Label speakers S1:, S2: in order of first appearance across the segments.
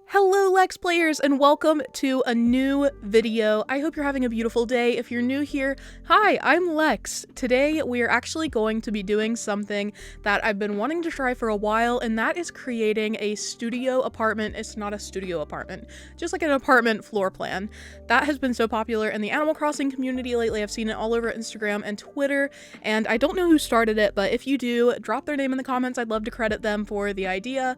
S1: Hello Lex players and welcome to a new video. I hope you're having a beautiful day. If you're new here, hi, I'm Lex. Today we are actually going to be doing something that I've been wanting to try for a while, and that is creating a studio apartment. It's not a studio apartment, just like an apartment floor plan. That has been so popular in the Animal Crossing community lately. I've seen it all over Instagram and Twitter, and I don't know who started it, but if you do, drop their name in the comments. I'd love to credit them for the idea.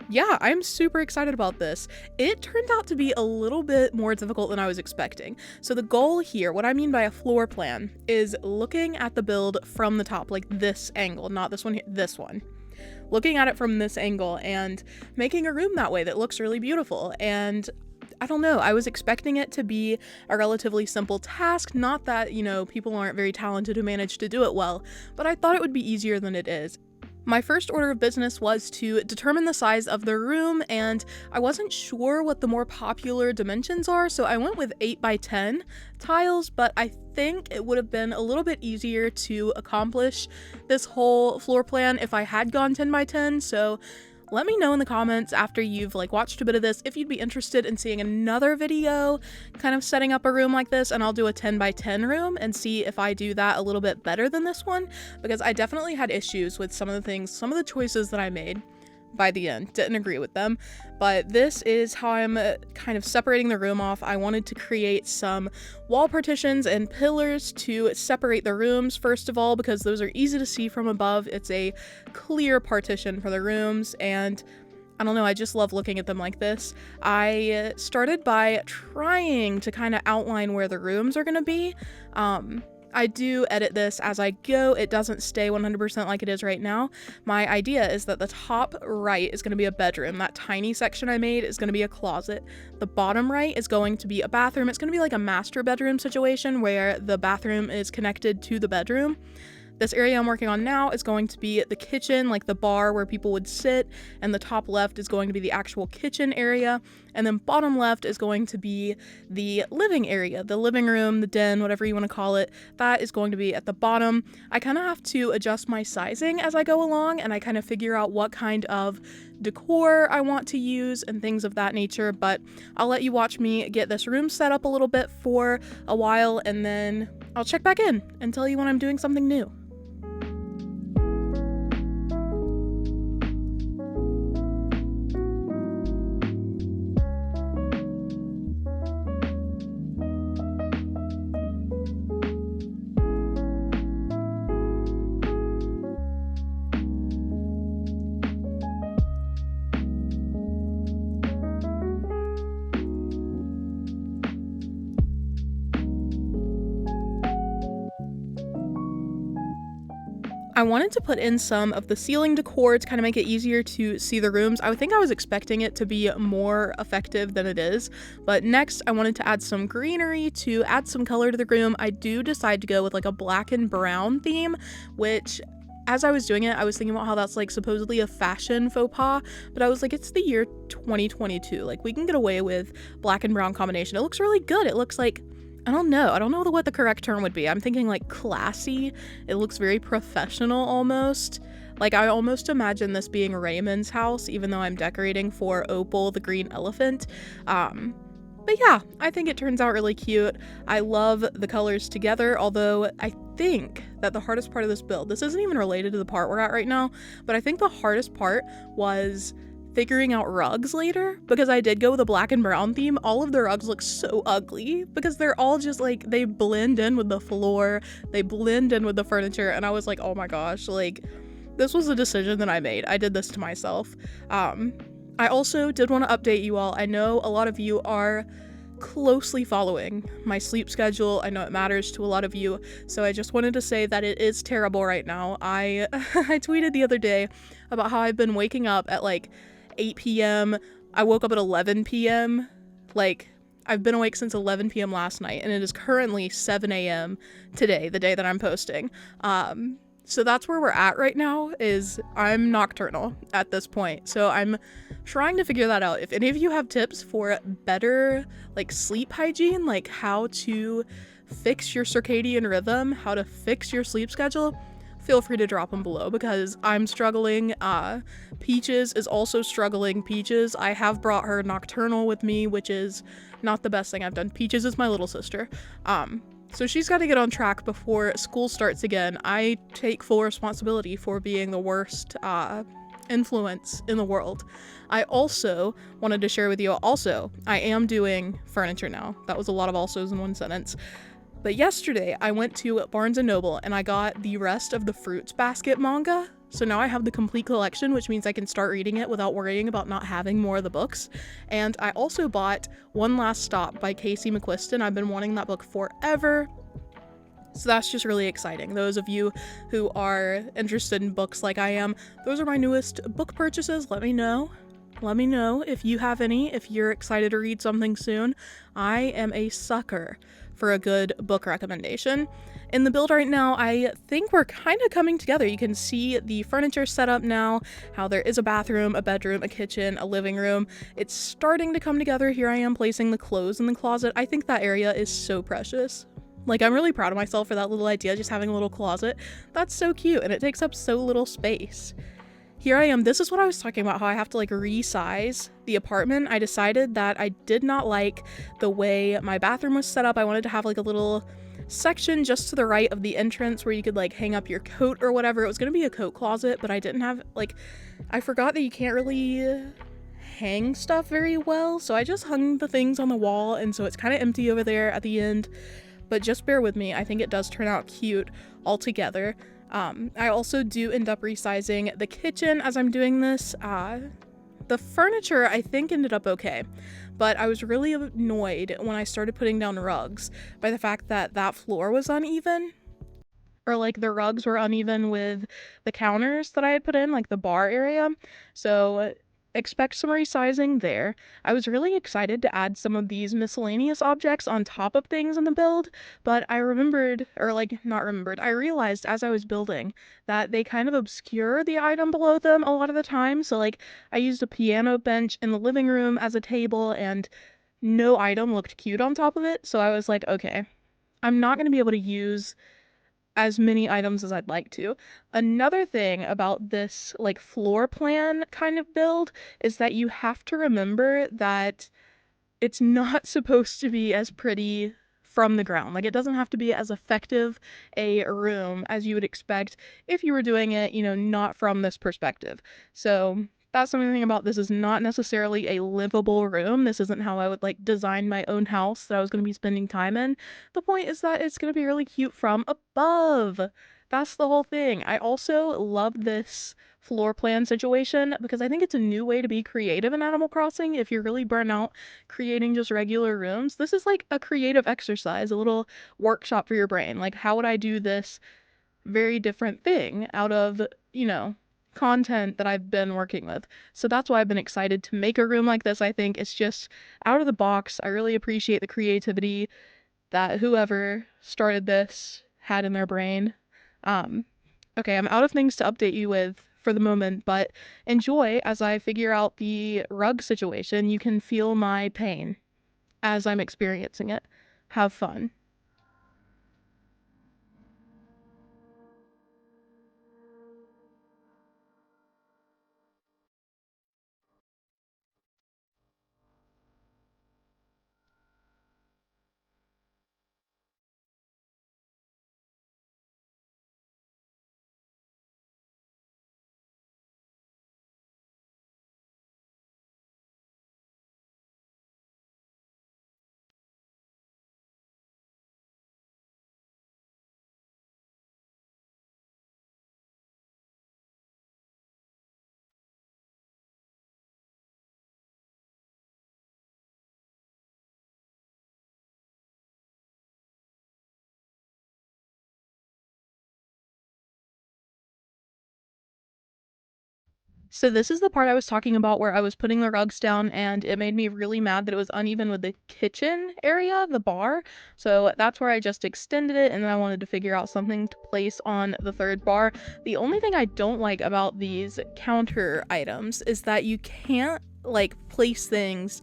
S1: Yeah, I'm super excited about this. It turned out to be a little bit more difficult than I was expecting. So the goal here, what I mean by a floor plan, is looking at the build from the top, like this angle, not this one, this one. Looking at it from this angle and making a room that way that looks really beautiful. And I don't know, I was expecting it to be a relatively simple task, not that, people aren't very talented who manage to do it well, but I thought it would be easier than it is. My first order of business was to determine the size of the room, and I wasn't sure what the more popular dimensions are, so I went with 8x10 tiles, but I think it would have been a little bit easier to accomplish this whole floor plan if I had gone 10x10, so let me know in the comments after you've watched a bit of this if you'd be interested in seeing another video kind of setting up a room like this, and I'll do a 10x10 room and see if I do that a little bit better than this one, because I definitely had issues with some of the choices that I made by the end. Didn't agree with them, but this is how I'm kind of separating the room off. I wanted to create some wall partitions and pillars to separate the rooms, first of all, because those are easy to see from above. It's a clear partition for the rooms, and I don't know, I just love looking at them like this. I started by trying to kind of outline where the rooms are going to be. I do edit this as I go. It doesn't stay 100% like it is right now. My idea is that the top right is going to be a bedroom. That tiny section I made is going to be a closet. The bottom right is going to be a bathroom. It's going to be like a master bedroom situation where the bathroom is connected to the bedroom. This area I'm working on now is going to be the kitchen, like the bar where people would sit, and the top left is going to be the actual kitchen area, and then bottom left is going to be the living area, the living room, the den, whatever you want to call it. That is going to be at the bottom. I kind of have to adjust my sizing as I go along, and I kind of figure out what kind of decor I want to use and things of that nature, but I'll let you watch me get this room set up a little bit for a while, and then I'll check back in and tell you when I'm doing something new. I wanted to put in some of the ceiling decor to kind of make it easier to see the rooms. I think I was expecting it to be more effective than it is, but next I wanted to add some greenery to add some color to the room. I do decide to go with a black and brown theme, which as I was doing it, I was thinking about how that's supposedly a fashion faux pas, but I was like, it's the year 2022. We can get away with black and brown combination. It looks really good. It looks like, I don't know what the correct term would be. I'm thinking classy. It looks very professional almost. I almost imagine this being Raymond's house, even though I'm decorating for Opal, the green elephant. But yeah, I think it turns out really cute. I love the colors together, although I think that the hardest part of this build, this isn't even related to the part we're at right now, but I think the hardest part was figuring out rugs later, because I did go with a black and brown theme. All of the rugs look so ugly because they're all just they blend in with the floor, they blend in with the furniture, and I was like, oh my gosh, this was a decision that I made. I did this to myself. I also did want to update you all. I know a lot of you are closely following my sleep schedule. I know it matters to a lot of you, so I just wanted to say that it is terrible right now. I tweeted the other day about how I've been waking up at 8 p.m. I woke up at 11 p.m. I've been awake since 11 p.m. last night, and it is currently 7 a.m. today, the day that I'm posting. So that's where we're at right now, is I'm nocturnal at this point. So I'm trying to figure that out. If any of you have tips for better sleep hygiene, how to fix your circadian rhythm, how to fix your sleep schedule, feel free to drop them below because I'm struggling. Peaches is also struggling. Peaches, I have brought her Nocturnal with me, which is not the best thing I've done. Peaches is my little sister. So she's got to get on track before school starts again. I take full responsibility for being the worst influence in the world. I also wanted to share with you, I am doing furniture now. That was a lot of alsos in one sentence. But yesterday I went to Barnes & Noble and I got the rest of the Fruits Basket manga. So now I have the complete collection, which means I can start reading it without worrying about not having more of the books. And I also bought One Last Stop by Casey McQuiston. I've been wanting that book forever. So that's just really exciting. Those of you who are interested in books like I am, those are my newest book purchases. Let me know. Let me know if you have any, if you're excited to read something soon. I am a sucker for a good book recommendation. In the build right now, I think we're kind of coming together. You can see the furniture set up now, how there is a bathroom, a bedroom, a kitchen, a living room. It's starting to come together. Here I am placing the clothes in the closet. I think that area is so precious. Like, I'm really proud of myself for that little idea, just having a little closet. That's so cute, and it takes up so little space. Here I am. This is what I was talking about, how I have to like resize the apartment. I decided that I did not like the way my bathroom was set up. I wanted to have like a little section just to the right of the entrance where you could like hang up your coat or whatever. It was going to be a coat closet, but I didn't have like, I forgot that you can't really hang stuff very well. So I just hung the things on the wall. And so it's kind of empty over there at the end, but just bear with me. I think it does turn out cute altogether. I also do end up resizing the kitchen as I'm doing this. The furniture I think ended up okay, but I was really annoyed when I started putting down rugs by the fact that that floor was uneven, or like the rugs were uneven with the counters that I had put in, like the bar area. So expect some resizing there. I was really excited to add some of these miscellaneous objects on top of things in the build, but I remembered, or like not remembered, I realized as I was building that they kind of obscure the item below them a lot of the time. So like I used a piano bench in the living room as a table and no item looked cute on top of it. So I was like, okay, I'm not going to be able to use as many items as I'd like to. Another thing about this like floor plan kind of build is that you have to remember that it's not supposed to be as pretty from the ground. Like, it doesn't have to be as effective a room as you would expect if you were doing it, you know, not from this perspective. So that's something about this is not necessarily a livable room. This isn't how I would like design my own house that I was going to be spending time in. The point is that it's going to be really cute from above. That's the whole thing. I also love this floor plan situation because I think it's a new way to be creative in Animal Crossing. If you're really burnt out creating just regular rooms, this is like a creative exercise, a little workshop for your brain. Like, how would I do this very different thing out of, you know, content that I've been working with? So that's why I've been excited to make a room like this. I think it's just out of the box. I really appreciate the creativity that whoever started this had in their brain. Okay, I'm out of things to update you with for the moment, but enjoy as I figure out the rug situation. You can feel my pain as I'm experiencing it. Have fun. So this is the part I was talking about where I was putting the rugs down and it made me really mad that it was uneven with the kitchen area, the bar. So that's where I just extended it, and then I wanted to figure out something to place on the third bar. The only thing I don't like about these counter items is that you can't like place things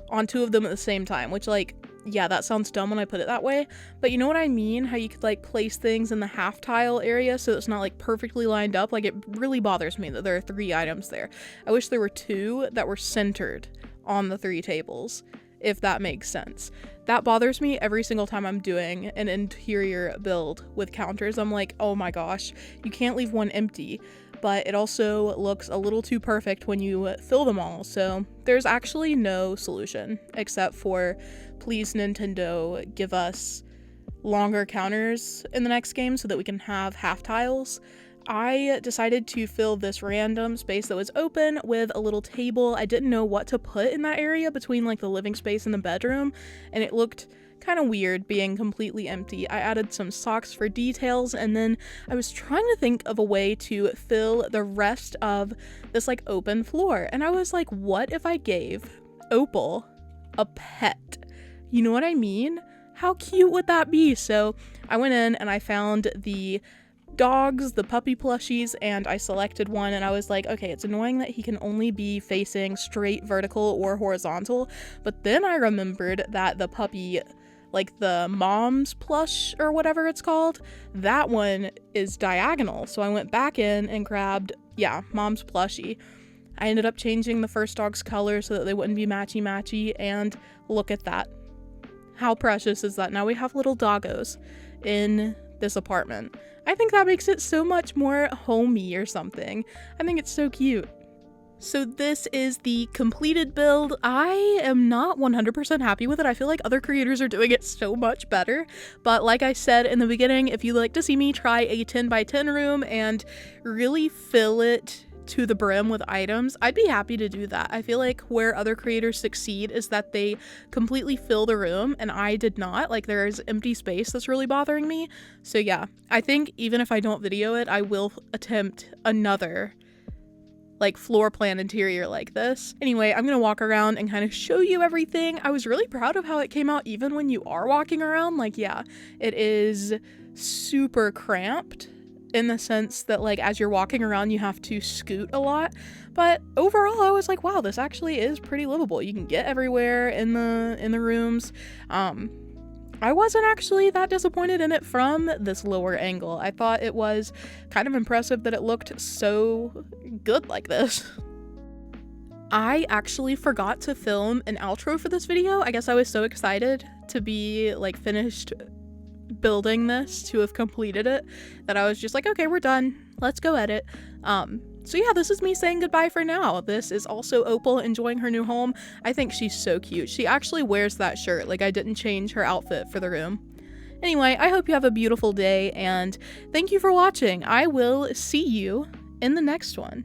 S1: on two of them at the same time, which like Yeah, that sounds dumb when I put it that way, but you know what I mean? How you could like place things in the half tile area so it's not like perfectly lined up. Like, it really bothers me that there are 3 items there. I wish there were 2 that were centered on the 3 tables, if that makes sense. That bothers me every single time I'm doing an interior build with counters. I'm like, oh my gosh, you can't leave one empty. But it also looks a little too perfect when you fill them all. So there's actually no solution except for, please Nintendo, give us longer counters in the next game so that we can have half tiles. I decided to fill this random space that was open with a little table. I didn't know what to put in that area between like the living space and the bedroom, and it looked kind of weird being completely empty. I added some socks for details, and then I was trying to think of a way to fill the rest of this like open floor, and I was like, what if I gave Opal a pet? You know what I mean? How cute would that be? So I went in and I found the dogs, the puppy plushies, and I selected one, and I was like, okay, it's annoying that he can only be facing straight vertical or horizontal, but then I remembered that the puppy, like the mom's plush or whatever it's called, that one is diagonal. So I went back in and grabbed, yeah, mom's plushie. I ended up changing the first dog's color so that they wouldn't be matchy-matchy, and look at that. How precious is that? Now we have little doggos in this apartment. I think that makes it so much more homey or something. I think it's so cute. So this is the completed build. I am not 100% happy with it. I feel like other creators are doing it so much better. But like I said in the beginning, if you'd like to see me try a 10x10 room and really fill it to the brim with items, I'd be happy to do that. I feel like where other creators succeed is that they completely fill the room, and I did not. Like, there's empty space that's really bothering me. So yeah, I think even if I don't video it, I will attempt another like floor plan interior like this. Anyway, I'm gonna walk around and kind of show you everything. I was really proud of how it came out even when you are walking around. Like, yeah, it is super cramped in the sense that like as you're walking around you have to scoot a lot, but overall I was like, wow, this actually is pretty livable. You can get everywhere in the rooms. I wasn't actually that disappointed in it from this lower angle. I thought it was kind of impressive that it looked so good like this. I actually forgot to film an outro for this video. I guess I was so excited to be like finished building this, to have completed it, that I was just like, okay, we're done, let's go edit. So yeah, this is me saying goodbye for now. This is also Opal enjoying her new home. I think she's so cute. She actually wears that shirt. Like, I didn't change her outfit for the room. Anyway, I hope you have a beautiful day, and thank you for watching. I will see you in the next one.